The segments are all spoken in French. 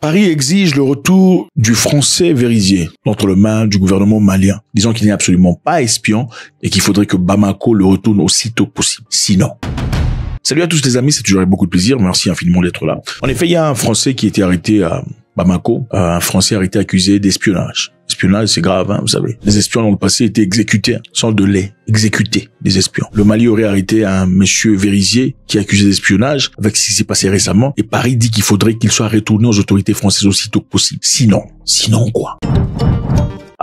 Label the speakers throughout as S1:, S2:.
S1: Paris exige le retour du français Vérizier entre les mains du gouvernement malien, disant qu'il n'est absolument pas espion et qu'il faudrait que Bamako le retourne aussitôt possible. Sinon... Salut à tous les amis, c'est toujours avec beaucoup de plaisir. Merci infiniment d'être là. En effet, il y a un Français qui a été arrêté à Bamako, un Français arrêté accusé d'espionnage. Espionnage, c'est grave, hein, vous savez. Les espions dans le passé étaient exécutés, sans de lait, exécutés, des espions. Le Mali aurait arrêté un monsieur Vérizier qui est accusé d'espionnage avec ce qui s'est passé récemment. Et Paris dit qu'il faudrait qu'il soit retourné aux autorités françaises aussitôt que possible. Sinon quoi?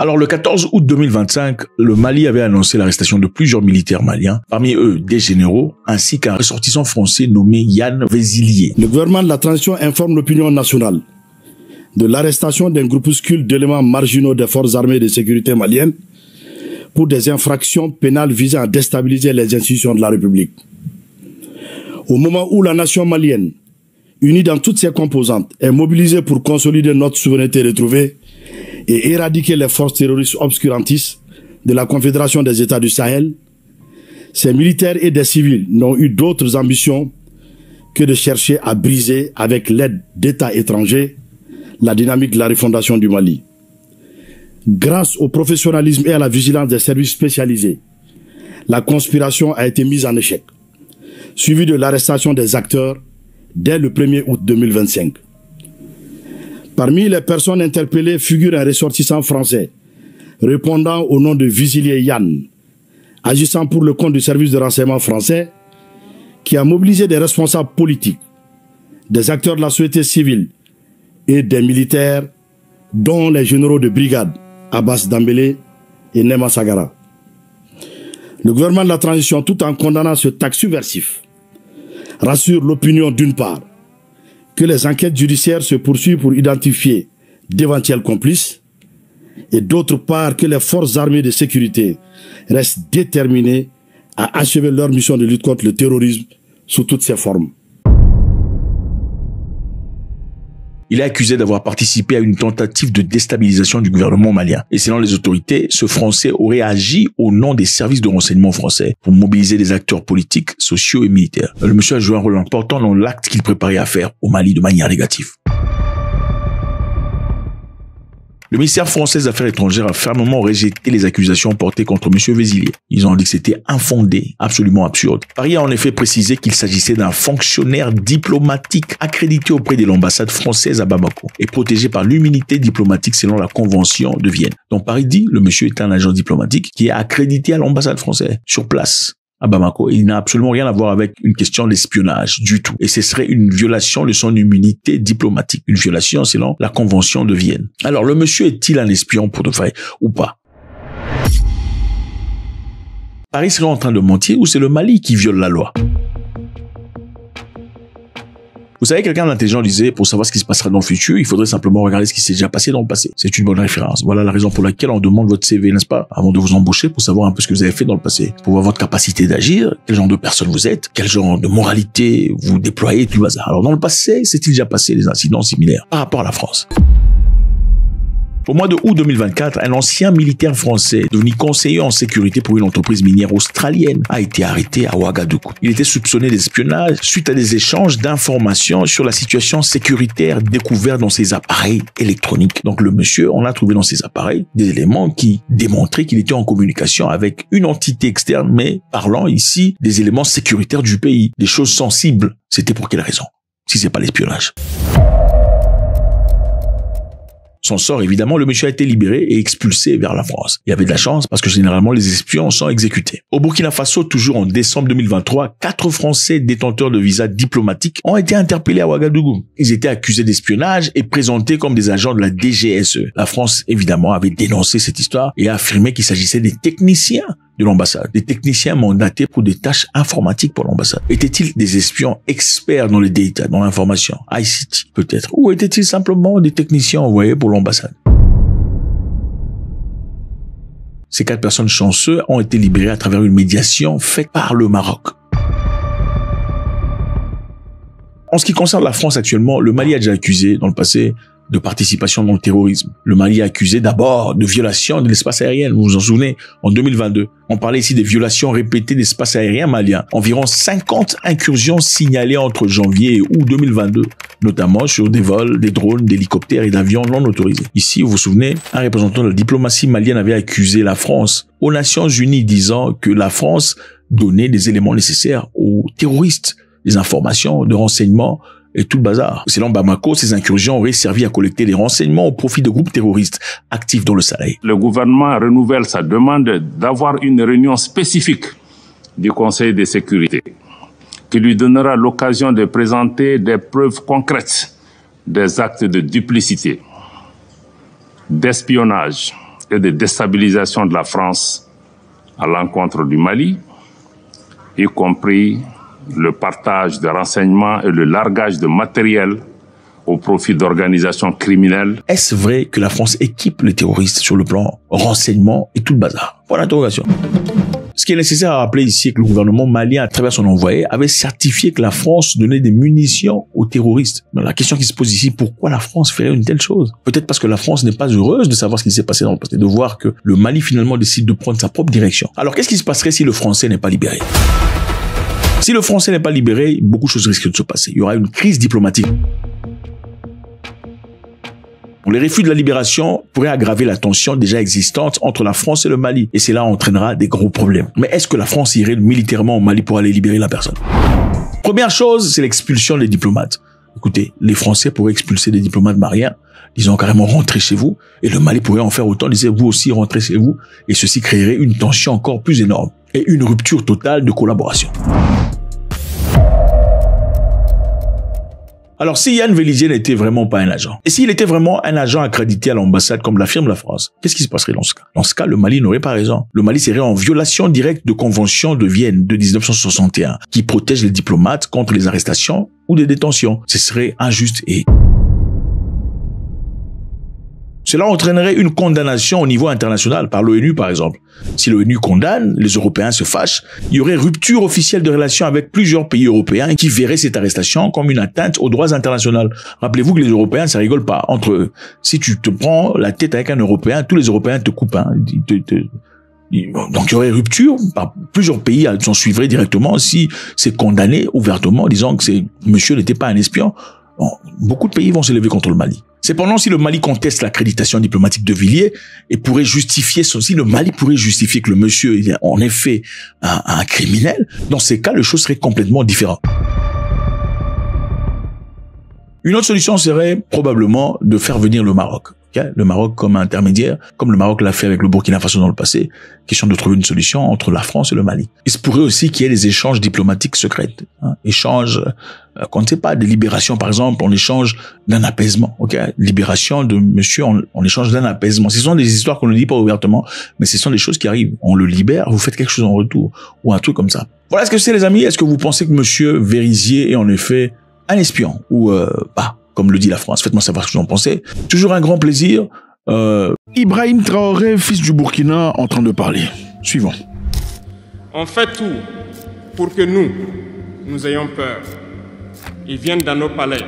S1: Alors, le 14 août 2025, le Mali avait annoncé l'arrestation de plusieurs militaires maliens, parmi eux des généraux, ainsi qu'un ressortissant français nommé Yann Vézilier.
S2: Le gouvernement de la transition informe l'opinion nationale de l'arrestation d'un groupuscule d'éléments marginaux des forces armées de sécurité maliennes pour des infractions pénales visant à déstabiliser les institutions de la République. Au moment où la nation malienne, unie dans toutes ses composantes, est mobilisée pour consolider notre souveraineté retrouvée et éradiquer les forces terroristes obscurantistes de la Confédération des États du Sahel, ces militaires et des civils n'ont eu d'autres ambitions que de chercher à briser, avec l'aide d'États étrangers, la dynamique de la refondation du Mali. Grâce au professionnalisme et à la vigilance des services spécialisés, la conspiration a été mise en échec, suivie de l'arrestation des acteurs dès le 1er août 2025. Parmi les personnes interpellées figure un ressortissant français répondant au nom de Vézilier Yann, agissant pour le compte du service de renseignement français, qui a mobilisé des responsables politiques, des acteurs de la société civile et des militaires, dont les généraux de brigade Abbas Dambélé et Nema Sagara. Le gouvernement de la transition, tout en condamnant ce acte subversif, rassure l'opinion d'une part que les enquêtes judiciaires se poursuivent pour identifier d'éventuels complices, et d'autre part que les forces armées de sécurité restent déterminées à achever leur mission de lutte contre le terrorisme sous toutes ses formes.
S1: Il est accusé d'avoir participé à une tentative de déstabilisation du gouvernement malien. Et selon les autorités, ce Français aurait agi au nom des services de renseignement français pour mobiliser des acteurs politiques, sociaux et militaires. Le monsieur a joué un rôle important dans l'acte qu'il préparait à faire au Mali de manière négative. Le ministère français des Affaires étrangères a fermement rejeté les accusations portées contre M. Vézilier. Ils ont dit que c'était infondé, absolument absurde. Paris a en effet précisé qu'il s'agissait d'un fonctionnaire diplomatique accrédité auprès de l'ambassade française à Bamako et protégé par l'immunité diplomatique selon la Convention de Vienne. Donc Paris dit le monsieur est un agent diplomatique qui est accrédité à l'ambassade française sur place à Bamako. Il n'a absolument rien à voir avec une question d'espionnage du tout. Et ce serait une violation de son immunité diplomatique. Une violation selon la Convention de Vienne. Alors, le monsieur est-il un espion pour de vrai ou pas? Paris serait en train de mentir ou c'est le Mali qui viole la loi? Vous savez, quelqu'un d'intelligent disait, pour savoir ce qui se passera dans le futur, il faudrait simplement regarder ce qui s'est déjà passé dans le passé. C'est une bonne référence. Voilà la raison pour laquelle on demande votre CV, n'est-ce pas? Avant de vous embaucher, pour savoir un peu ce que vous avez fait dans le passé. Pour voir votre capacité d'agir, quel genre de personne vous êtes, quel genre de moralité vous déployez, tout le bazar. Alors dans le passé, s'est-il déjà passé des incidents similaires par rapport à la France? Au mois de août 2024, un ancien militaire français, devenu conseiller en sécurité pour une entreprise minière australienne, a été arrêté à Ouagadougou. Il était soupçonné d'espionnage suite à des échanges d'informations sur la situation sécuritaire découverte dans ses appareils électroniques. Donc le monsieur, on a trouvé dans ses appareils des éléments qui démontraient qu'il était en communication avec une entité externe, mais parlant ici des éléments sécuritaires du pays, des choses sensibles. C'était pour quelle raison? Si c'est pas l'espionnage. Son sort, évidemment, le monsieur a été libéré et expulsé vers la France. Il avait de la chance parce que généralement les espions sont exécutés. Au Burkina Faso, toujours en décembre 2023, 4 Français détenteurs de visas diplomatiques ont été interpellés à Ouagadougou. Ils étaient accusés d'espionnage et présentés comme des agents de la DGSE. La France, évidemment, avait dénoncé cette histoire et a affirmé qu'il s'agissait des techniciens de l'ambassade, des techniciens mandatés pour des tâches informatiques pour l'ambassade. Étaient-ils des espions experts dans les data, dans l'information, ICT peut-être, ou étaient-ils simplement des techniciens envoyés pour l'ambassade? Ces 4 personnes chanceuses ont été libérées à travers une médiation faite par le Maroc. En ce qui concerne la France actuellement, le Mali a déjà accusé dans le passé de participation dans le terrorisme. Le Mali est accusé d'abord de violation de l'espace aérien. Vous vous en souvenez, en 2022. On parlait ici des violations répétées d'espace aérien malien. Environ 50 incursions signalées entre janvier et août 2022, notamment sur des vols, des drones, d'hélicoptères et d'avions non autorisés. Ici, vous vous souvenez, un représentant de la diplomatie malienne avait accusé la France aux Nations Unies, disant que la France donnait des éléments nécessaires aux terroristes, des informations de renseignements et tout le bazar. Selon Bamako, ces incursions auraient servi à collecter des renseignements au profit de groupes terroristes actifs dans le Sahel.
S3: Le gouvernement renouvelle sa demande d'avoir une réunion spécifique du Conseil de sécurité qui lui donnera l'occasion de présenter des preuves concrètes des actes de duplicité, d'espionnage et de déstabilisation de la France à l'encontre du Mali, y compris le partage de renseignements et le largage de matériel au profit d'organisations criminelles.
S1: Est-ce vrai que la France équipe les terroristes sur le plan renseignement et tout le bazar? Voilà l'interrogation. Ce qui est nécessaire à rappeler ici est que le gouvernement malien, à travers son envoyé, avait certifié que la France donnait des munitions aux terroristes. Mais la question qui se pose ici, pourquoi la France ferait une telle chose? Peut-être parce que la France n'est pas heureuse de savoir ce qui s'est passé dans le passé, de voir que le Mali finalement décide de prendre sa propre direction. Alors qu'est-ce qui se passerait si le Français n'est pas libéré? Si le Français n'est pas libéré, beaucoup de choses risquent de se passer. Il y aura une crise diplomatique. Les refus de la libération pourraient aggraver la tension déjà existante entre la France et le Mali. Et cela entraînera des gros problèmes. Mais est-ce que la France irait militairement au Mali pour aller libérer la personne? Première chose, c'est l'expulsion des diplomates. Écoutez, les Français pourraient expulser des diplomates maliens, disons carrément rentrer chez vous, et le Mali pourrait en faire autant, disait vous aussi rentrez chez vous, et ceci créerait une tension encore plus énorme, et une rupture totale de collaboration. Alors, si Yann Vélizier n'était vraiment pas un agent, et s'il était vraiment un agent accrédité à l'ambassade comme l'affirme la France, qu'est-ce qui se passerait dans ce cas? Dans ce cas, le Mali n'aurait pas raison. Le Mali serait en violation directe de convention de Vienne de 1961, qui protège les diplomates contre les arrestations ou des détentions. Ce serait injuste et... Cela entraînerait une condamnation au niveau international, par l'ONU par exemple. Si l'ONU condamne, les Européens se fâchent, il y aurait rupture officielle de relations avec plusieurs pays européens qui verraient cette arrestation comme une atteinte aux droits internationaux. Rappelez-vous que les Européens, ça rigole pas entre eux. Si tu te prends la tête avec un Européen, tous les Européens te coupent. Hein. Donc il y aurait rupture, plusieurs pays s'en suivraient directement si c'est condamné ouvertement, disant que monsieur n'était pas un espion. Bon, beaucoup de pays vont se lever contre le Mali. Cependant, si le Mali conteste l'accréditation diplomatique de Villiers et pourrait justifier, si le Mali pourrait justifier que le monsieur est en effet un criminel, dans ces cas, les choses seraient complètement différentes. Une autre solution serait probablement de faire venir le Maroc. Le Maroc comme intermédiaire, comme le Maroc l'a fait avec le Burkina Faso dans le passé. Question de trouver une solution entre la France et le Mali. Il se pourrait aussi qu'il y ait des échanges diplomatiques secrets. Échanges, qu'on ne sait pas, des libérations par exemple, en échange d'un apaisement. Libération de monsieur en échange d'un apaisement. Ce sont des histoires qu'on ne dit pas ouvertement, mais ce sont des choses qui arrivent. On le libère, vous faites quelque chose en retour, ou un truc comme ça. Voilà ce que c'est les amis. Est-ce que vous pensez que monsieur Vélizier est en effet un espion ou pas? Comme le dit la France. Faites-moi savoir ce que vous en pensez. Toujours un grand plaisir.
S4: Ibrahim Traoré, fils du Burkina, en train de parler. Suivant.
S5: On fait tout pour que nous ayons peur. Ils viennent dans nos palais.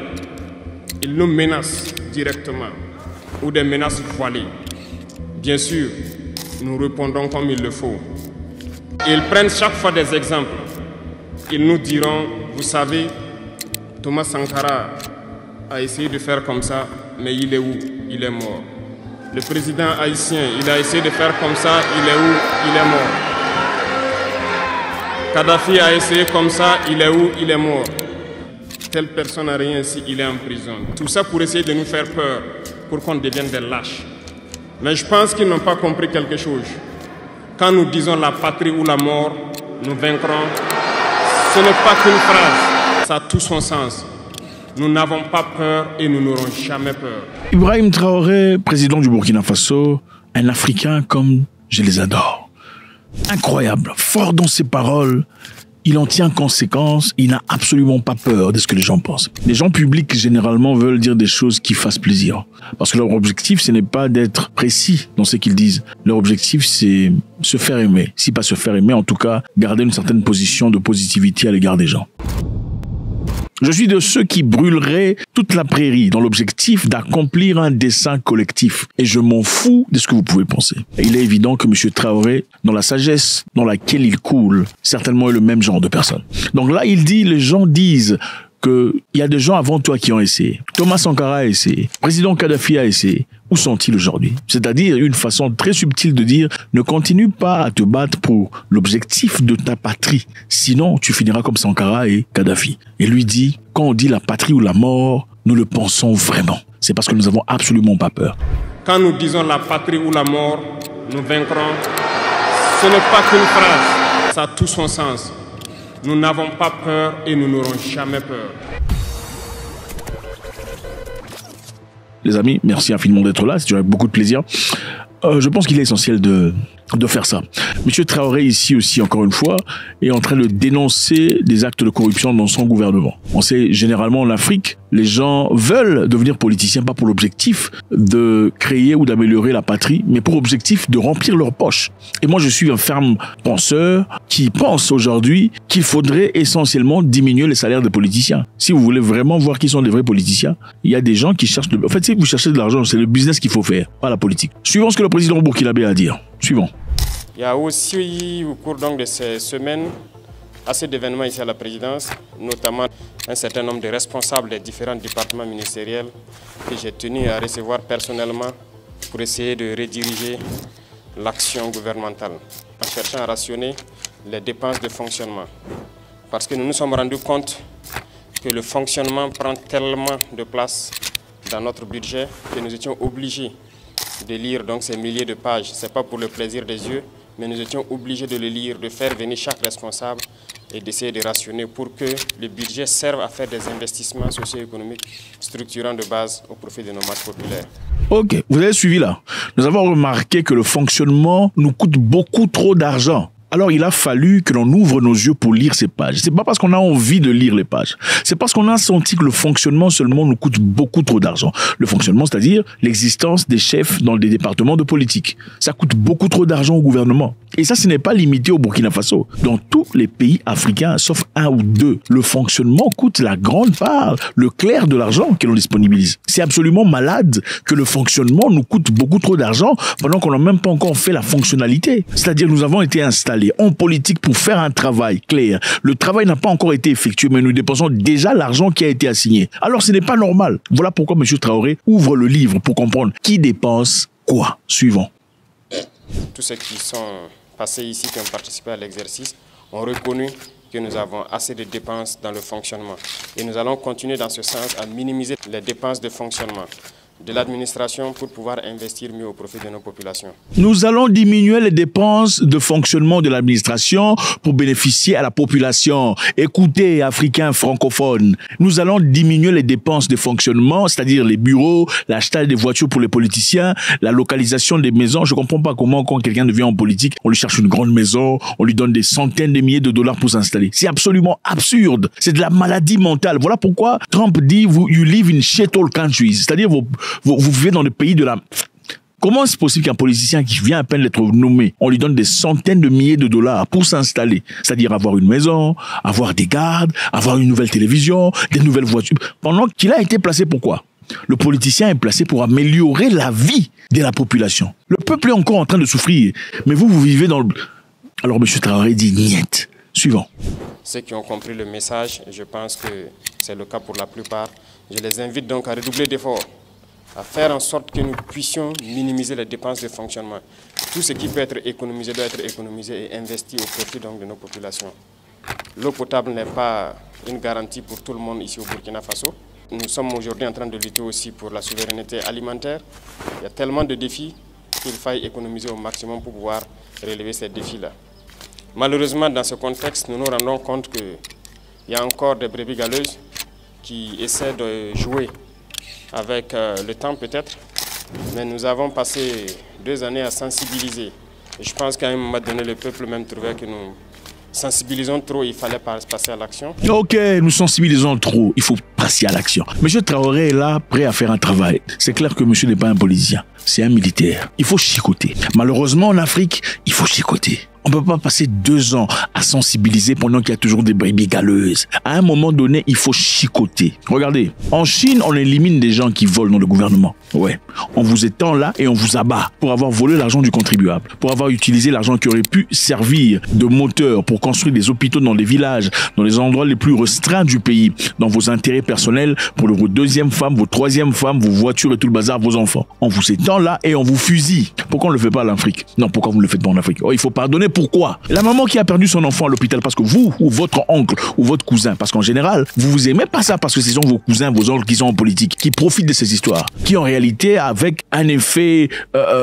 S5: Ils nous menacent directement ou des menaces voilées. Bien sûr, nous répondons comme il le faut. Ils prennent chaque fois des exemples. Ils nous diront, vous savez, Thomas Sankara a essayé de faire comme ça, mais il est où? Il est mort. Le président haïtien, il a essayé de faire comme ça, il est où? Il est mort. Kadhafi a essayé comme ça, il est où? Il est mort. Telle personne n'a rien ici, il est en prison. Tout ça pour essayer de nous faire peur, pour qu'on devienne des lâches. Mais je pense qu'ils n'ont pas compris quelque chose. Quand nous disons la patrie ou la mort, nous vaincrons, ce n'est pas qu'une phrase, ça a tout son sens. Nous n'avons pas peur et nous n'aurons jamais peur.
S4: Ibrahim Traoré, président du Burkina Faso, un Africain comme je les adore. Incroyable, fort dans ses paroles, il en tient conséquence, il n'a absolument pas peur de ce que les gens pensent. Les gens publics, généralement, veulent dire des choses qui fassent plaisir. Parce que leur objectif, ce n'est pas d'être précis dans ce qu'ils disent. Leur objectif, c'est se faire aimer. Si pas se faire aimer, en tout cas, garder une certaine position de positivité à l'égard des gens. Je suis de ceux qui brûleraient toute la prairie dans l'objectif d'accomplir un dessein collectif. Et je m'en fous de ce que vous pouvez penser. Et il est évident que M. Traoré, dans la sagesse dans laquelle il coule, certainement est le même genre de personne. Donc là, il dit, les gens disent qu'il y a des gens avant toi qui ont essayé. Thomas Sankara a essayé. Président Kadhafi a essayé. Où sont-ils aujourd'hui? C'est-à-dire une façon très subtile de dire ne continue pas à te battre pour l'objectif de ta patrie. Sinon, tu finiras comme Sankara et Kadhafi. Et lui dit, quand on dit la patrie ou la mort, nous le pensons vraiment. C'est parce que nous n'avons absolument pas peur.
S5: Quand nous disons la patrie ou la mort, nous vaincrons. Ce n'est pas qu'une phrase. Ça a tout son sens. Nous n'avons pas peur et nous n'aurons jamais peur.
S4: Les amis, merci infiniment d'être là. C'est avec beaucoup de plaisir. Je pense qu'il est essentiel de faire ça. Monsieur Traoré, ici aussi, encore une fois, est en train de dénoncer des actes de corruption dans son gouvernement. On sait, généralement, en Afrique, les gens veulent devenir politiciens, pas pour l'objectif de créer ou d'améliorer la patrie, mais pour objectif de remplir leurs poches. Et moi, je suis un ferme penseur qui pense aujourd'hui qu'il faudrait essentiellement diminuer les salaires des politiciens. Si vous voulez vraiment voir qui sont des vrais politiciens, il y a des gens qui cherchent... En fait, si vous cherchez de l'argent, c'est le business qu'il faut faire, pas la politique. Suivons ce que le président burkinabé a à dire. Suivons.
S5: Il y a aussi, au cours donc de ces semaines, assez d'événements ici à la présidence, notamment un certain nombre de responsables des différents départements ministériels que j'ai tenu à recevoir personnellement pour essayer de rediriger l'action gouvernementale en cherchant à rationner les dépenses de fonctionnement. Parce que nous nous sommes rendus compte que le fonctionnement prend tellement de place dans notre budget que nous étions obligés de lire donc ces milliers de pages. Ce n'est pas pour le plaisir des yeux, mais nous étions obligés de le lire, de faire venir chaque responsable et d'essayer de rationner pour que le budget serve à faire des investissements socio-économiques structurants de base au profit de nos masses populaires.
S4: Ok, vous avez suivi là. Nous avons remarqué que le fonctionnement nous coûte beaucoup trop d'argent. Alors il a fallu que l'on ouvre nos yeux pour lire ces pages. C'est pas parce qu'on a envie de lire les pages. C'est parce qu'on a senti que le fonctionnement seulement nous coûte beaucoup trop d'argent. Le fonctionnement, c'est-à-dire l'existence des chefs dans des départements de politique. Ça coûte beaucoup trop d'argent au gouvernement. Et ça, ce n'est pas limité au Burkina Faso. Dans tous les pays africains, sauf un ou deux, le fonctionnement coûte la grande part, le clair de l'argent que l'on disponibilise. C'est absolument malade que le fonctionnement nous coûte beaucoup trop d'argent pendant qu'on n'a même pas encore fait la fonctionnalité. C'est-à-dire nous avons été installés en politique pour faire un travail clair. Le travail n'a pas encore été effectué, mais nous dépensons déjà l'argent qui a été assigné. Alors ce n'est pas normal. Voilà pourquoi M. Traoré ouvre le livre pour comprendre qui dépense quoi. Suivant.
S5: Tous ceux qui sont passés ici, qui ont participé à l'exercice, ont reconnu que nous avons assez de dépenses dans le fonctionnement. Et nous allons continuer dans ce sens à minimiser les dépenses de fonctionnement de l'administration pour pouvoir investir mieux au profit de nos populations.
S4: Nous allons diminuer les dépenses de fonctionnement de l'administration pour bénéficier à la population. Écoutez, Africains francophones, nous allons diminuer les dépenses de fonctionnement, c'est-à-dire les bureaux, l'achat des voitures pour les politiciens, la localisation des maisons. Je ne comprends pas comment quand quelqu'un devient en politique, on lui cherche une grande maison, on lui donne des centaines de milliers de dollars pour s'installer. C'est absolument absurde. C'est de la maladie mentale. Voilà pourquoi Trump dit « You live in shithole countries », c'est-à-dire vous vivez dans le pays de la... Comment est-ce possible qu'un politicien qui vient à peine d'être nommé, on lui donne des centaines de milliers de dollars pour s'installer? C'est-à-dire avoir une maison, avoir des gardes, avoir une nouvelle télévision, des nouvelles voitures. Pendant qu'il a été placé, pourquoi? Le politicien est placé pour améliorer la vie de la population. Le peuple est encore en train de souffrir. Mais vous vivez dans le... Alors M. Traoré dit niet. Suivant.
S5: Ceux qui ont compris le message, je pense que c'est le cas pour la plupart, je les invite donc à redoubler d'efforts, à faire en sorte que nous puissions minimiser les dépenses de fonctionnement. Tout ce qui peut être économisé doit être économisé et investi au profit donc de nos populations. L'eau potable n'est pas une garantie pour tout le monde ici au Burkina Faso. Nous sommes aujourd'hui en train de lutter aussi pour la souveraineté alimentaire. Il y a tellement de défis qu'il faille économiser au maximum pour pouvoir relever ces défis-là. Malheureusement, dans ce contexte, nous nous rendons compte qu'il y a encore des brebis galeuses qui essaient de jouer avec le temps peut-être, mais nous avons passé 2 années à sensibiliser. Et je pense qu'à un moment donné, le peuple même trouvait que nous sensibilisons trop, il fallait passer à l'action.
S4: Ok, nous sensibilisons trop, il faut passer à l'action. Monsieur Traoré est là, prêt à faire un travail. C'est clair que monsieur n'est pas un politicien, c'est un militaire. Il faut chicoter. Malheureusement, en Afrique, il faut chicoter. On ne peut pas passer 2 ans à sensibiliser pendant qu'il y a toujours des brebis galeuses. À un moment donné, il faut chicoter. Regardez, en Chine, on élimine des gens qui volent dans le gouvernement. Ouais, on vous étend là et on vous abat pour avoir volé l'argent du contribuable, pour avoir utilisé l'argent qui aurait pu servir de moteur pour construire des hôpitaux dans les villages, dans les endroits les plus restreints du pays, dans vos intérêts personnels, pour vos 2e femmes, vos 3e femmes, vos voitures et tout le bazar, vos enfants. On vous étend là et on vous fusille. Pourquoi on ne le fait pas en Afrique? Non, pourquoi vous ne le faites pas en Afrique? Oh, il faut pardonner. Pourquoi? La maman qui a perdu son enfant à l'hôpital parce que vous, ou votre oncle, ou votre cousin, parce qu'en général, vous aimez pas ça parce que ce sont vos cousins, vos oncles qui sont en politique, qui profitent de ces histoires, qui en réalité, avec un effet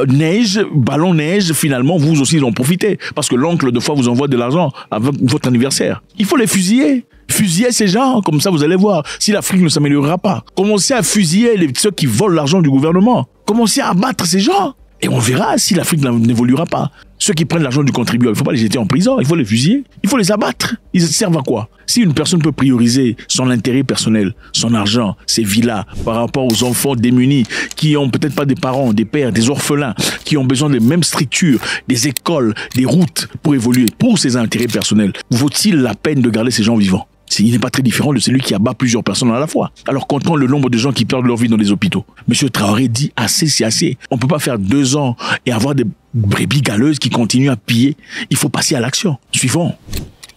S4: neige, ballon neige, finalement, vous aussi, ils en profitez. Parce que l'oncle, de fois, vous envoie de l'argent avec votre anniversaire. Il faut les fusiller. Fusiller ces gens, comme ça vous allez voir si l'Afrique ne s'améliorera pas. Commencez à fusiller ceux qui volent l'argent du gouvernement. Commencez à abattre ces gens. Et on verra si l'Afrique n'évoluera pas. Ceux qui prennent l'argent du contribuable, il ne faut pas les jeter en prison, il faut les fusiller, il faut les abattre. Ils servent à quoi? Si une personne peut prioriser son intérêt personnel, son argent, ses villas, par rapport aux enfants démunis, qui ont peut-être pas des parents, des pères, des orphelins, qui ont besoin des mêmes structures, des écoles, des routes pour évoluer, pour ses intérêts personnels, vaut-il la peine de garder ces gens vivants? Il n'est pas très différent de celui qui abat plusieurs personnes à la fois. Alors comptons le nombre de gens qui perdent leur vie dans les hôpitaux. Monsieur Traoré dit assez, c'est assez. On ne peut pas faire 2 ans et avoir des brebis galeuses qui continuent à piller. Il faut passer à l'action. Suivons.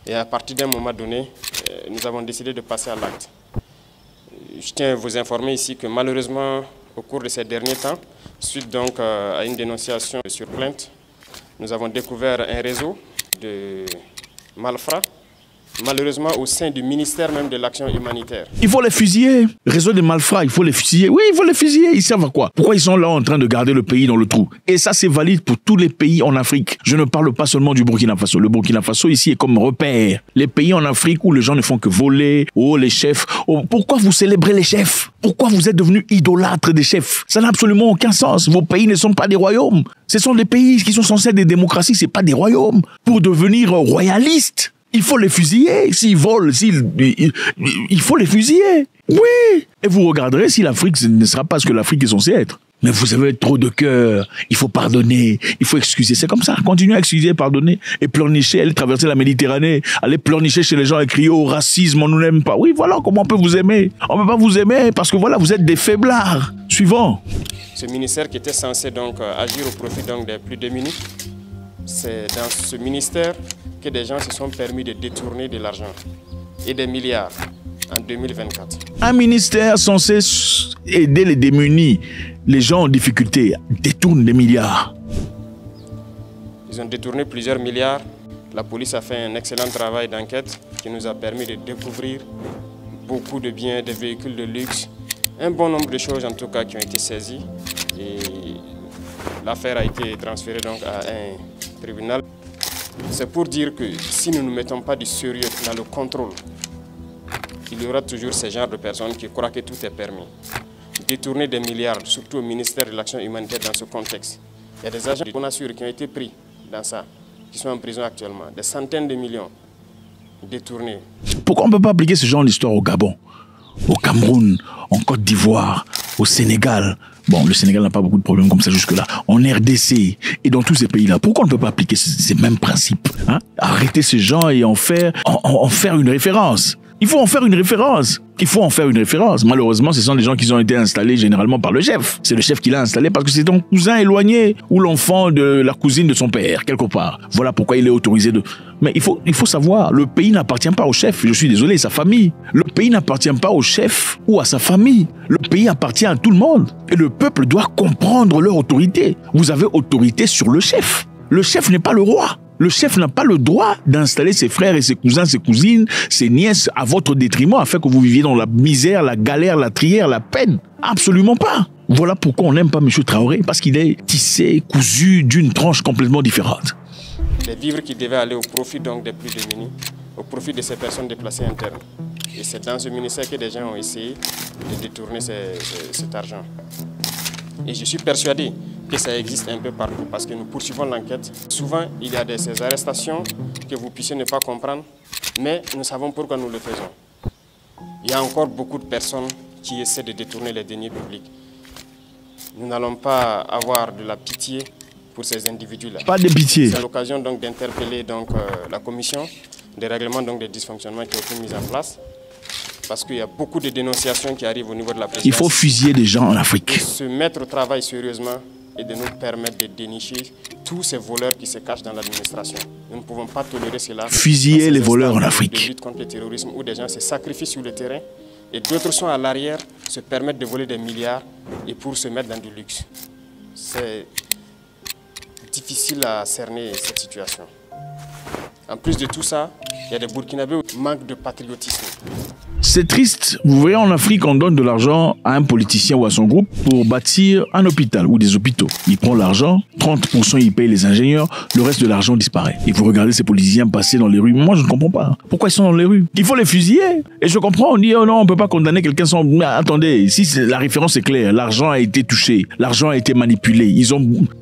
S5: Et à partir d'un moment donné, nous avons décidé de passer à l'acte. Je tiens à vous informer ici que malheureusement, au cours de ces derniers temps, suite donc à une dénonciation sur plainte, nous avons découvert un réseau de malfrats, malheureusement au sein du ministère même de l'action humanitaire.
S4: Il faut les fusiller. Réseau des malfrats, il faut les fusiller. Oui, il faut les fusiller. Ils servent à quoi? Pourquoi ils sont là en train de garder le pays dans le trou? Et ça, c'est valide pour tous les pays en Afrique. Je ne parle pas seulement du Burkina Faso. Le Burkina Faso, ici, est comme repère. Les pays en Afrique où les gens ne font que voler, oh, les chefs. Oh, pourquoi vous célébrez les chefs? Pourquoi vous êtes devenus idolâtres des chefs? Ça n'a absolument aucun sens. Vos pays ne sont pas des royaumes. Ce sont des pays qui sont censés être des démocraties, c'est pas des royaumes. Pour devenir royalistes, il faut les fusiller. S'ils volent, il faut les fusiller. Oui. Et vous regarderez si l'Afrique ne sera pas ce que l'Afrique est censée être. Mais vous avez trop de cœur. Il faut pardonner. Il faut excuser. C'est comme ça. Continuez à excuser, pardonner. Et pleurnicher. Allez traverser la Méditerranée. Allez pleurnicher chez les gens et crier au racisme. On nous n'aime pas. Oui, voilà comment on peut vous aimer. On ne peut pas vous aimer parce que voilà, vous êtes des faiblards. Suivant.
S5: Ce ministère qui était censé donc agir au profit donc des plus démunis, c'est dans ce ministère que des gens se sont permis de détourner de l'argent et des milliards en 2024.
S4: Un ministère censé aider les démunis, les gens en difficulté, détourne des milliards.
S5: Ils ont détourné plusieurs milliards. La police a fait un excellent travail d'enquête qui nous a permis de découvrir beaucoup de biens, des véhicules de luxe, un bon nombre de choses en tout cas qui ont été saisies. Et l'affaire a été transférée donc à un tribunal. C'est pour dire que si nous ne mettons pas du sérieux dans le contrôle, il y aura toujours ce genre de personnes qui croient que tout est permis. Détourner des milliards, surtout au ministère de l'Action humanitaire dans ce contexte. Il y a des agents de Bonasure qui ont été pris dans ça, qui sont en prison actuellement. Des centaines de millions détournés.
S4: Pourquoi on ne peut pas appliquer ce genre d'histoire au Gabon, au Cameroun, en Côte d'Ivoire, au Sénégal? Bon, le Sénégal n'a pas beaucoup de problèmes comme ça jusque-là. En RDC et dans tous ces pays-là, pourquoi on ne peut pas appliquer ces mêmes principes, hein? Arrêter ces gens et en faire une référence. Il faut en faire une référence. Il faut en faire une référence. Malheureusement, ce sont des gens qui ont été installés généralement par le chef. C'est le chef qui l'a installé parce que c'est ton cousin éloigné ou l'enfant de la cousine de son père, quelque part. Voilà pourquoi il est autorisé de... Mais il faut savoir, le pays n'appartient pas au chef. Je suis désolé, sa famille. Le pays n'appartient pas au chef ou à sa famille. Le pays appartient à tout le monde. Et le peuple doit comprendre leur autorité. Vous avez autorité sur le chef. Le chef n'est pas le roi. Le chef n'a pas le droit d'installer ses frères et ses cousins, ses cousines, ses nièces à votre détriment afin que vous viviez dans la misère, la galère, la trière, la peine. Absolument pas. Voilà pourquoi on n'aime pas M. Traoré, parce qu'il est tissé, cousu d'une tranche complètement différente.
S5: Les vivres qui devaient aller au profit donc des plus démunis, au profit de ces personnes déplacées internes. Et c'est dans ce ministère que des gens ont essayé de détourner cet argent. Et je suis persuadé que ça existe un peu partout parce que nous poursuivons l'enquête. Souvent, il y a ces arrestations que vous puissiez ne pas comprendre, mais nous savons pourquoi nous le faisons. Il y a encore beaucoup de personnes qui essaient de détourner les deniers publics. Nous n'allons pas avoir de la pitié pour ces individus-là.
S4: Pas de pitié.
S5: C'est l'occasion donc d'interpeller la commission des règlements donc des dysfonctionnements qui ont été mis en place. Parce qu'il y a beaucoup de dénonciations qui arrivent au niveau de la présidence.
S4: Il faut fusiller des gens en Afrique.
S5: De se mettre au travail sérieusement et de nous permettre de dénicher tous ces voleurs qui se cachent dans l'administration. Nous ne pouvons pas tolérer cela.
S4: Fusiller les voleurs en Afrique.
S5: De lutte contre le terrorisme où des gens se sacrifient sur le terrain et d'autres sont à l'arrière, se permettent de voler des milliards et pour se mettre dans du luxe. C'est difficile à cerner cette situation. En plus de tout ça, il y a des Burkinabés qui manquent de patriotisme.
S4: C'est triste. Vous voyez, en Afrique, on donne de l'argent à un politicien ou à son groupe pour bâtir un hôpital ou des hôpitaux. Il prend l'argent, 30% il paye les ingénieurs, le reste de l'argent disparaît. Et vous regardez ces politiciens passer dans les rues. Moi, je ne comprends pas. Pourquoi ils sont dans les rues? Il faut les fusiller. Et je comprends, on dit, oh non, on ne peut pas condamner quelqu'un sans... Mais attendez, ici, la référence est claire. L'argent a été touché. L'argent a été manipulé.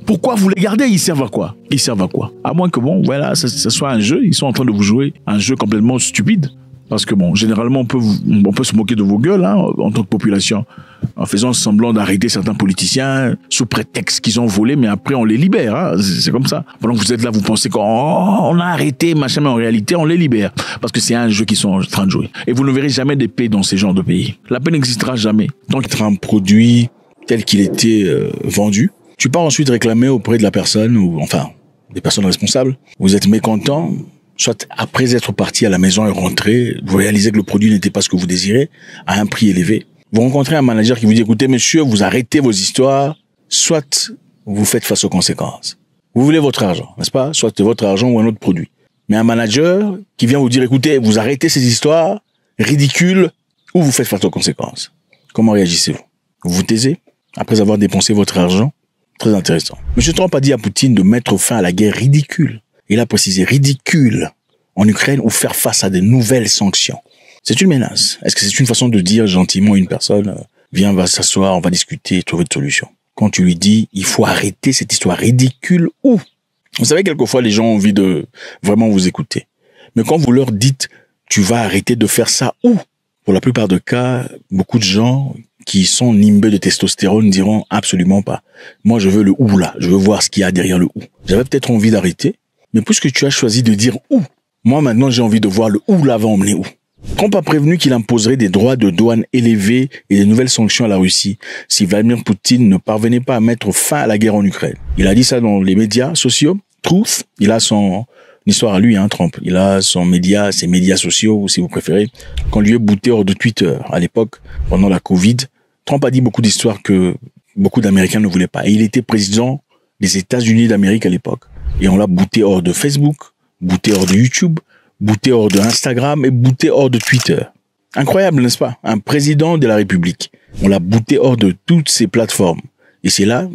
S4: Pourquoi vous les gardez? Ils servent à quoi? Ils servent à quoi? À moins que, bon, voilà, ça soit un jeu. Ils sont en train de vous jouer un jeu complètement stupide. Parce que bon, généralement, on peut se moquer de vos gueules, hein, en tant que population, en faisant semblant d'arrêter certains politiciens sous prétexte qu'ils ont volé, mais après on les libère, hein, c'est comme ça. Pendant que vous êtes là, vous pensez qu'on a arrêté, machin, mais en réalité, on les libère. Parce que c'est un jeu qu'ils sont en train de jouer. Et vous ne verrez jamais de paix dans ces genres de pays. La paix n'existera jamais. Tant qu'il y a un produit tel qu'il était vendu, tu pars ensuite réclamer auprès de la personne, ou enfin, des personnes responsables. Vous êtes mécontent, soit après être parti à la maison et rentré, vous réalisez que le produit n'était pas ce que vous désirez, à un prix élevé. Vous rencontrez un manager qui vous dit, écoutez, monsieur, vous arrêtez vos histoires, soit vous faites face aux conséquences. Vous voulez votre argent, n'est-ce pas? Soit votre argent ou un autre produit. Mais un manager qui vient vous dire, écoutez, vous arrêtez ces histoires ridicules, ou vous faites face aux conséquences. Comment réagissez-vous? Vous vous taisez après avoir dépensé votre argent? Très intéressant. Monsieur Trump a dit à Poutine de mettre fin à la guerre ridicule. Il a précisé ridicule en Ukraine ou faire face à de nouvelles sanctions. C'est une menace. Est-ce que c'est une façon de dire gentiment à une personne, viens, on va s'asseoir, on va discuter et trouver une solution? Quand tu lui dis, il faut arrêter cette histoire ridicule ou, vous savez, quelquefois les gens ont envie de vraiment vous écouter. Mais quand vous leur dites, tu vas arrêter de faire ça ou, pour la plupart des cas, beaucoup de gens qui sont nimbés de testostérone diront absolument pas. Moi, je veux le ou là. Je veux voir ce qu'il y a derrière le ou. J'avais peut-être envie d'arrêter. Mais puisque tu as choisi de dire où, moi maintenant j'ai envie de voir le où là va emmener où. Trump a prévenu qu'il imposerait des droits de douane élevés et de nouvelles sanctions à la Russie si Vladimir Poutine ne parvenait pas à mettre fin à la guerre en Ukraine. Il a dit ça dans les médias sociaux. Truth, il a son histoire à lui, hein, Trump. Il a ses médias sociaux, si vous préférez, qu'on lui ait booté hors de Twitter. À l'époque, pendant la Covid, Trump a dit beaucoup d'histoires que beaucoup d'Américains ne voulaient pas. Et il était président des États-Unis d'Amérique à l'époque. Et on l'a booté hors de Facebook, booté hors de YouTube, booté hors de Instagram et booté hors de Twitter. Incroyable, n'est-ce pas? Un président de la République. On l'a booté hors de toutes ces plateformes. Et c'est là,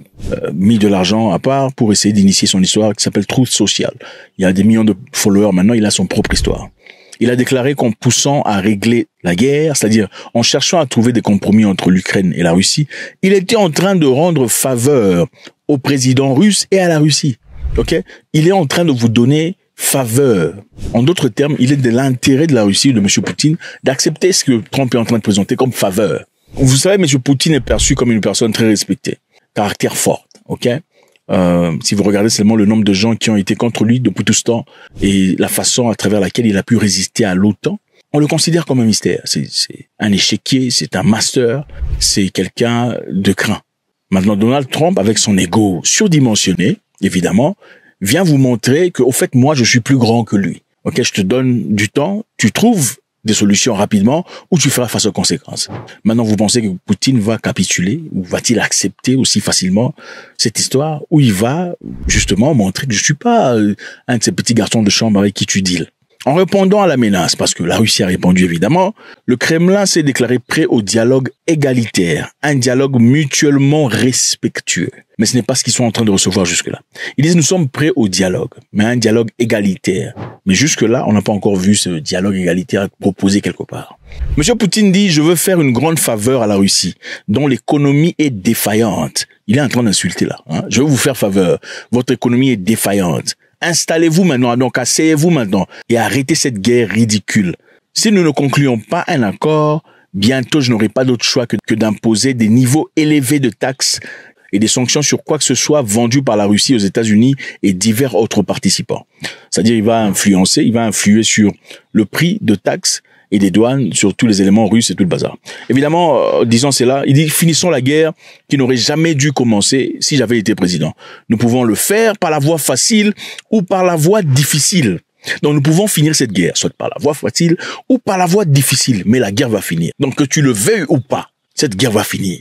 S4: mis de l'argent à part pour essayer d'initier son histoire qui s'appelle Truth Social. Il y a des millions de followers maintenant, il a son propre histoire. Il a déclaré qu'en poussant à régler la guerre, c'est-à-dire en cherchant à trouver des compromis entre l'Ukraine et la Russie, il était en train de rendre faveur au président russe et à la Russie. Ok? Il est en train de vous donner faveur. En d'autres termes, il est de l'intérêt de la Russie, de M. Poutine, d'accepter ce que Trump est en train de présenter comme faveur. Vous savez, M. Poutine est perçu comme une personne très respectée. Caractère fort. Ok? Si vous regardez seulement le nombre de gens qui ont été contre lui depuis tout ce temps et la façon à travers laquelle il a pu résister à l'OTAN, on le considère comme un mystère. C'est un échiquier, c'est un master, c'est quelqu'un de craint. Maintenant, Donald Trump, avec son ego surdimensionné, évidemment, vient vous montrer que, au fait, moi, je suis plus grand que lui. Ok, je te donne du temps, tu trouves des solutions rapidement ou tu feras face aux conséquences. Maintenant, vous pensez que Poutine va capituler ou va-t-il accepter aussi facilement cette histoire où il va justement montrer que je suis pas un de ces petits garçons de chambre avec qui tu deals. En répondant à la menace, parce que la Russie a répondu évidemment, le Kremlin s'est déclaré prêt au dialogue égalitaire, un dialogue mutuellement respectueux. Mais ce n'est pas ce qu'ils sont en train de recevoir jusque-là. Ils disent nous sommes prêts au dialogue, mais un dialogue égalitaire. Mais jusque-là, on n'a pas encore vu ce dialogue égalitaire proposé quelque part. Monsieur Poutine dit je veux faire une grande faveur à la Russie, dont l'économie est défaillante. Il est en train d'insulter là. Hein. Je veux vous faire faveur. Votre économie est défaillante. Installez-vous maintenant, donc asseyez-vous maintenant et arrêtez cette guerre ridicule. Si nous ne concluons pas un accord, bientôt je n'aurai pas d'autre choix que d'imposer des niveaux élevés de taxes et des sanctions sur quoi que ce soit vendu par la Russie aux États-Unis et divers autres participants. C'est-à-dire, il va influer sur le prix de taxes et des douanes sur tous les éléments russes et tout le bazar. Évidemment, disant cela, il dit, finissons la guerre qui n'aurait jamais dû commencer si j'avais été président. Nous pouvons le faire par la voie facile ou par la voie difficile. Donc, nous pouvons finir cette guerre, soit par la voie facile ou par la voie difficile. Mais la guerre va finir. Donc, que tu le veuilles ou pas, cette guerre va finir.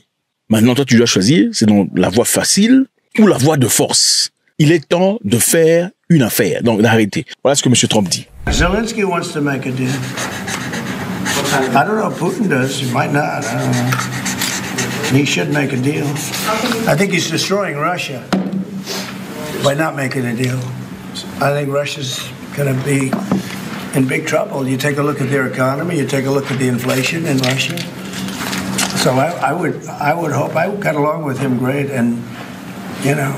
S4: Maintenant, toi, tu dois choisir, c'est donc la voie facile ou la voie de force. Il est temps de faire une affaire, donc d'arrêter. Voilà ce que M. Trump dit.
S6: Zelensky wants to make a deal. I don't know if Putin does. He might not. I don't know. He should make a deal. I think he's destroying Russia by not making a deal. I think Russia's going to be in big trouble. You take a look at their economy. You take a look at the inflation in Russia. So I would hope. I got along with him great, and you know,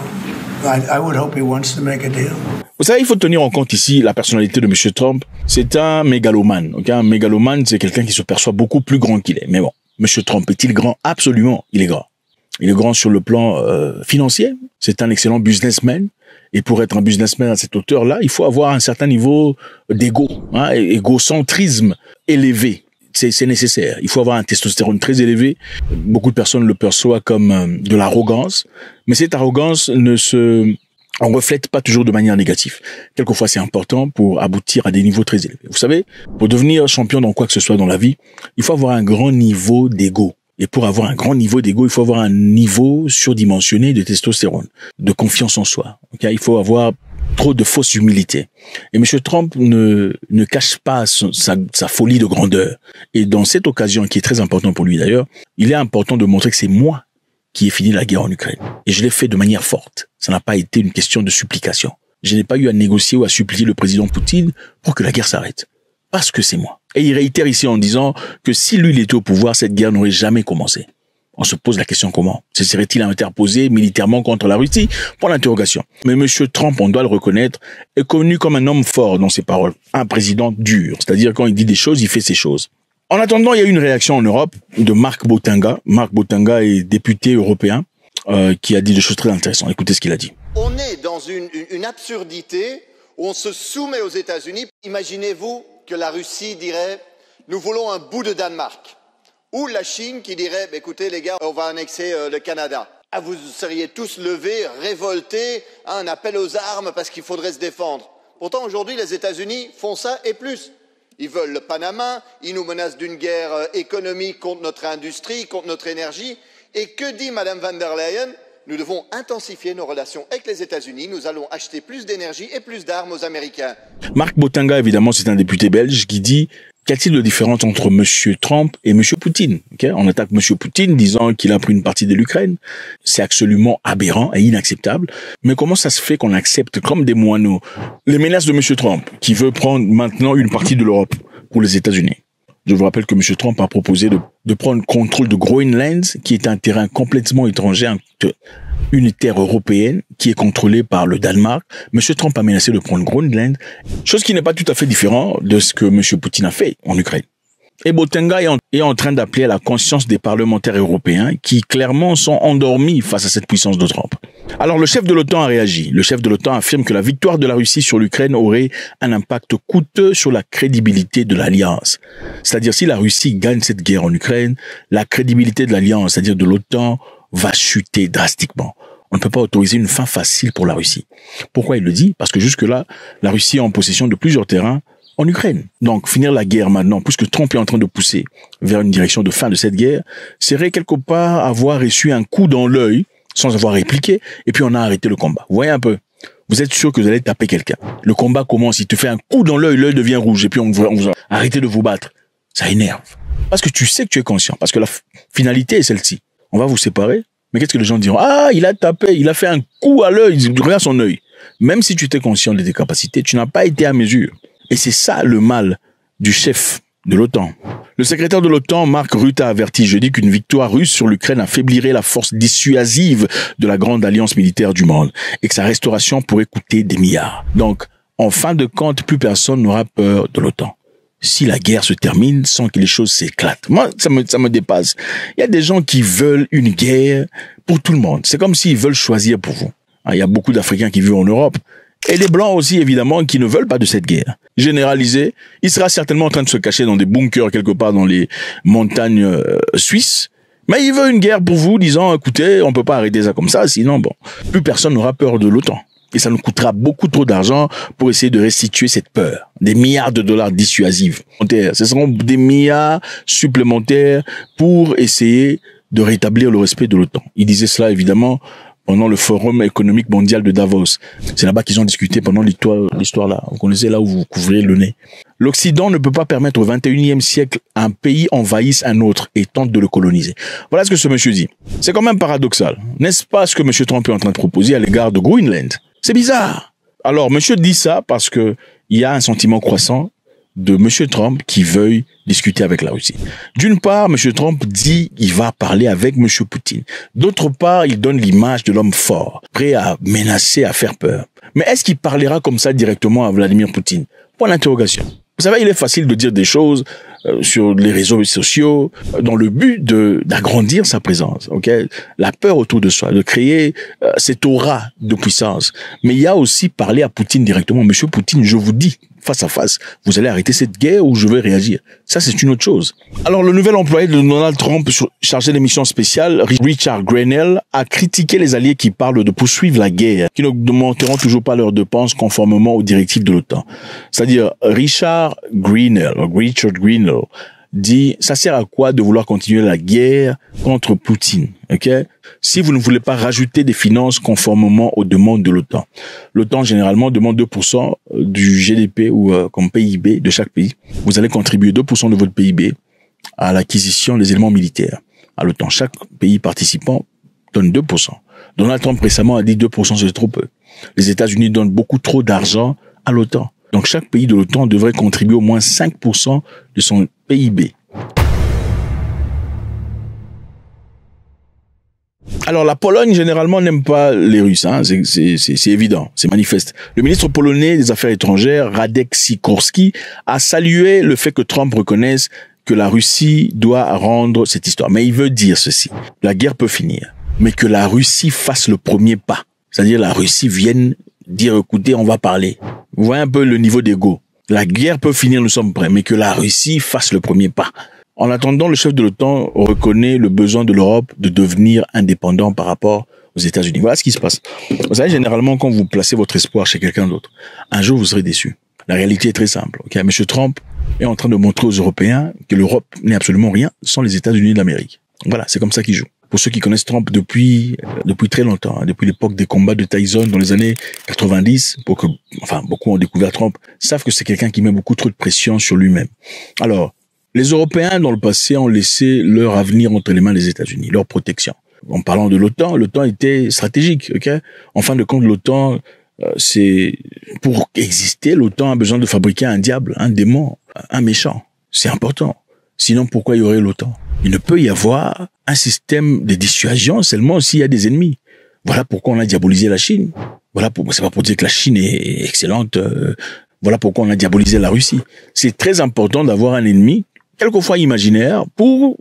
S6: I would hope he wants to make a deal.
S4: Vous savez, il faut tenir en compte ici la personnalité de M. Trump. C'est un mégalomane. Okay? Un mégalomane, c'est quelqu'un qui se perçoit beaucoup plus grand qu'il est. Mais bon, M. Trump est-il grand? Absolument, il est grand. Il est grand sur le plan financier. C'est un excellent businessman. Et pour être un businessman à cette hauteur-là, il faut avoir un certain niveau d'égo, hein, égocentrisme élevé. C'est nécessaire. Il faut avoir un testostérone très élevé. Beaucoup de personnes le perçoivent comme de l'arrogance. Mais cette arrogance on reflète pas toujours de manière négative. Quelquefois, c'est important pour aboutir à des niveaux très élevés. Vous savez, pour devenir champion dans quoi que ce soit dans la vie, il faut avoir un grand niveau d'ego. Et pour avoir un grand niveau d'ego, il faut avoir un niveau surdimensionné de testostérone, de confiance en soi. Okay? Il faut avoir trop de fausse humilité. Et M. Trump ne cache pas sa folie de grandeur. Et dans cette occasion, qui est très importante pour lui d'ailleurs, il est important de montrer que c'est moi qui ai fini la guerre en Ukraine. Et je l'ai fait de manière forte. Ça n'a pas été une question de supplication. Je n'ai pas eu à négocier ou à supplier le président Poutine pour que la guerre s'arrête. Parce que c'est moi. Et il réitère ici en disant que si lui il était au pouvoir, cette guerre n'aurait jamais commencé. On se pose la question comment? Se serait-il interposé militairement contre la Russie? Pour l'interrogation. Mais M. Trump, on doit le reconnaître, est connu comme un homme fort dans ses paroles. Un président dur. C'est-à-dire quand il dit des choses, il fait ses choses. En attendant, il y a eu une réaction en Europe de Marc Botenga. Marc Botenga est député européen qui a dit des choses très intéressantes. Écoutez ce qu'il a dit.
S7: On est dans une absurdité où on se soumet aux États-Unis. Imaginez-vous que la Russie dirait « nous voulons un bout de Danemark ». Ou la Chine qui dirait « écoutez les gars, on va annexer le Canada ». Ah, vous seriez tous levés, révoltés, un appel aux armes parce qu'il faudrait se défendre. Pourtant, aujourd'hui, les États-Unis font ça et plus. Ils veulent le Panama, ils nous menacent d'une guerre économique contre notre industrie, contre notre énergie. Et que dit Mme van der Leyen? Nous devons intensifier nos relations avec les États-Unis. Nous allons acheter plus d'énergie et plus d'armes aux Américains.
S4: Marc Botenga, évidemment, c'est un député belge qui dit qu'y a-t-il de différence entre M. Trump et M. Poutine? Okay? On attaque M. Poutine disant qu'il a pris une partie de l'Ukraine. C'est absolument aberrant et inacceptable. Mais comment ça se fait qu'on accepte comme des moineaux les menaces de M. Trump qui veut prendre maintenant une partie de l'Europe pour les États-Unis? Je vous rappelle que M. Trump a proposé de prendre le contrôle de Groenland, qui est un terrain complètement étranger, une terre européenne qui est contrôlée par le Danemark. M. Trump a menacé de prendre Groenland, chose qui n'est pas tout à fait différente de ce que M. Poutine a fait en Ukraine. Et Botenga est en train d'appeler à la conscience des parlementaires européens qui clairement sont endormis face à cette puissance de Trump. Alors le chef de l'OTAN a réagi. Le chef de l'OTAN affirme que la victoire de la Russie sur l'Ukraine aurait un impact coûteux sur la crédibilité de l'Alliance. C'est-à-dire si la Russie gagne cette guerre en Ukraine, la crédibilité de l'Alliance, c'est-à-dire de l'OTAN, va chuter drastiquement. On ne peut pas autoriser une fin facile pour la Russie. Pourquoi il le dit? Parce que jusque-là, la Russie est en possession de plusieurs terrains en Ukraine. Donc, finir la guerre maintenant, puisque Trump est en train de pousser vers une direction de fin de cette guerre, serait quelque part avoir reçu un coup dans l'œil, sans avoir répliqué, et puis on a arrêté le combat. Vous voyez un peu? Vous êtes sûr que vous allez taper quelqu'un. Le combat commence, il te fait un coup dans l'œil, l'œil devient rouge, et puis on vous arrêtez de vous battre. Ça énerve. Parce que tu sais que tu es conscient, parce que la finalité est celle-ci. On va vous séparer, mais qu'est-ce que les gens diront? Ah, il a tapé, il a fait un coup à l'œil, regarde son œil. Même si tu étais conscient de tes capacités, tu n'as pas été à mesure. Et c'est ça le mal du chef de l'OTAN. Le secrétaire de l'OTAN, Mark Rutte, a averti jeudi qu'une victoire russe sur l'Ukraine affaiblirait la force dissuasive de la grande alliance militaire du monde et que sa restauration pourrait coûter des milliards. Donc, en fin de compte, plus personne n'aura peur de l'OTAN. si la guerre se termine sans que les choses s'éclatent. Moi, ça me dépasse. Il y a des gens qui veulent une guerre pour tout le monde. C'est comme s'ils veulent choisir pour vous. Il y a beaucoup d'Africains qui vivent en Europe. Et les Blancs aussi, évidemment, qui ne veulent pas de cette guerre. Généralisé, il sera certainement en train de se cacher dans des bunkers quelque part dans les montagnes suisses. Mais il veut une guerre pour vous, disant, écoutez, on peut pas arrêter ça comme ça, sinon, bon, plus personne n'aura peur de l'OTAN. Et ça nous coûtera beaucoup trop d'argent pour essayer de restituer cette peur. Des milliards de dollars dissuasifs. Ce seront des milliards supplémentaires pour essayer de rétablir le respect de l'OTAN. Il disait cela, évidemment, pendant le Forum économique mondial de Davos. C'est là-bas qu'ils ont discuté pendant l'histoire là. Vous connaissez là où vous couvrez le nez. L'Occident ne peut pas permettre au 21e siècle un pays envahisse un autre et tente de le coloniser. Voilà ce que ce monsieur dit. C'est quand même paradoxal. N'est-ce pas ce que monsieur Trump est en train de proposer à l'égard de Greenland? C'est bizarre. Alors, monsieur dit ça parce que il y a un sentiment croissant de monsieur Trump qui veuille discuter avec la Russie. D'une part, monsieur Trump dit qu'il va parler avec monsieur Poutine. D'autre part, il donne l'image de l'homme fort, prêt à menacer, à faire peur. Mais est-ce qu'il parlera comme ça directement à Vladimir Poutine? Point d'interrogation. Vous savez, il est facile de dire des choses sur les réseaux sociaux dans le but d'agrandir sa présence, ok? La peur autour de soi, de créer cette aura de puissance. Mais il y a aussi parler à Poutine directement. Monsieur Poutine, je vous dis, face à face, vous allez arrêter cette guerre ou je vais réagir. Ça, c'est une autre chose. Alors, le nouvel employé de Donald Trump, chargé des missions spéciales, Richard Grenell, a critiqué les alliés qui parlent de poursuivre la guerre, qui n'augmenteront toujours pas leurs dépenses conformément aux directives de l'OTAN. C'est-à-dire, Richard Grenell dit, ça sert à quoi de vouloir continuer la guerre contre Poutine, ok? Si vous ne voulez pas rajouter des finances conformément aux demandes de l'OTAN. L'OTAN, généralement, demande 2% du GDP ou comme PIB de chaque pays. Vous allez contribuer 2% de votre PIB à l'acquisition des éléments militaires à l'OTAN. Chaque pays participant donne 2%. Donald Trump récemment a dit 2% c'est trop peu. Les États-Unis donnent beaucoup trop d'argent à l'OTAN. Donc chaque pays de l'OTAN devrait contribuer au moins 5% de son PIB. Alors la Pologne généralement n'aime pas les Russes, hein. C'est évident, c'est manifeste. Le ministre polonais des Affaires étrangères, Radek Sikorski, a salué le fait que Trump reconnaisse que la Russie doit rendre cette histoire. Mais il veut dire ceci, la guerre peut finir, mais que la Russie fasse le premier pas. C'est-à-dire la Russie vienne dire, écoutez, on va parler. Vous voyez un peu le niveau d'ego. La guerre peut finir, nous sommes prêts, mais que la Russie fasse le premier pas. En attendant, le chef de l'OTAN reconnaît le besoin de l'Europe de devenir indépendant par rapport aux États-Unis. Voilà ce qui se passe. Vous savez, généralement, quand vous placez votre espoir chez quelqu'un d'autre, un jour, vous serez déçu. La réalité est très simple. Okay? M. Trump est en train de montrer aux Européens que l'Europe n'est absolument rien sans les États-Unis d'Amérique. Voilà, c'est comme ça qu'il joue. Pour ceux qui connaissent Trump depuis très longtemps, hein, depuis l'époque des combats de Tyson dans les années 90, beaucoup ont découvert Trump, savent que c'est quelqu'un qui met beaucoup trop de pression sur lui-même. Alors, les Européens, dans le passé, ont laissé leur avenir entre les mains des États-Unis, leur protection. En parlant de l'OTAN, l'OTAN était stratégique, ok? En fin de compte, l'OTAN, pour exister, l'OTAN a besoin de fabriquer un diable, un démon, un méchant. C'est important. Sinon, pourquoi il y aurait l'OTAN? Il ne peut y avoir un système de dissuasion seulement s'il y a des ennemis. Voilà pourquoi on a diabolisé la Chine. C'est pas pour dire que la Chine est excellente. Voilà pourquoi on a diabolisé la Russie. C'est très important d'avoir un ennemi, quelquefois imaginaire, pour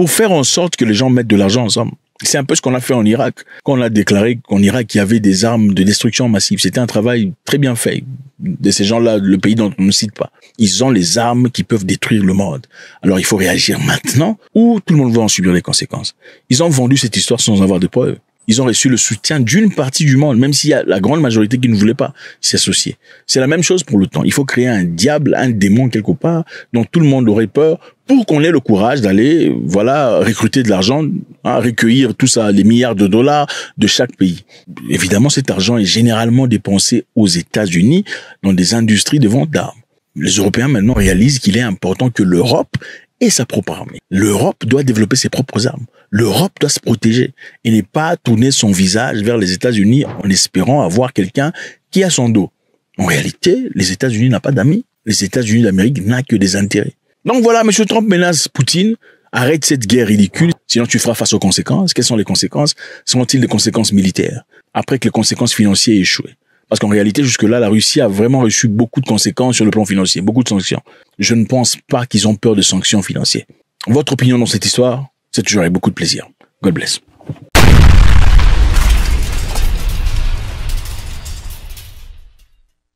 S4: faire en sorte que les gens mettent de l'argent ensemble. C'est un peu ce qu'on a fait en Irak. Quand on a déclaré qu'en Irak, il y avait des armes de destruction massive. C'était un travail très bien fait de ces gens-là, le pays dont on ne cite pas. Ils ont les armes qui peuvent détruire le monde. Alors il faut réagir maintenant ou tout le monde va en subir les conséquences. Ils ont vendu cette histoire sans avoir de preuves. Ils ont reçu le soutien d'une partie du monde, même s'il y a la grande majorité qui ne voulait pas s'y associer. C'est la même chose pour l'OTAN. Il faut créer un diable, un démon quelque part, dont tout le monde aurait peur, pour qu'on ait le courage d'aller, recruter de l'argent, recueillir tout ça, les milliards de dollars de chaque pays. Évidemment, cet argent est généralement dépensé aux États-Unis dans des industries de vente d'armes. Les Européens maintenant réalisent qu'il est important que l'Europe ait sa propre armée. L'Europe doit développer ses propres armes. L'Europe doit se protéger et n'est pas tourner son visage vers les États-Unis en espérant avoir quelqu'un qui a son dos. En réalité, les États-Unis n'ont pas d'amis. Les États-Unis d'Amérique n'ont que des intérêts. Donc voilà, M. Trump menace Poutine. Arrête cette guerre ridicule, sinon tu feras face aux conséquences. Quelles sont les conséquences? Sont-ils des conséquences militaires? Après que les conséquences financières aient échoué. Parce qu'en réalité, jusque-là, la Russie a vraiment reçu beaucoup de conséquences sur le plan financier, beaucoup de sanctions. Je ne pense pas qu'ils ont peur de sanctions financières. Votre opinion dans cette histoire, c'est toujours avec beaucoup de plaisir. God bless.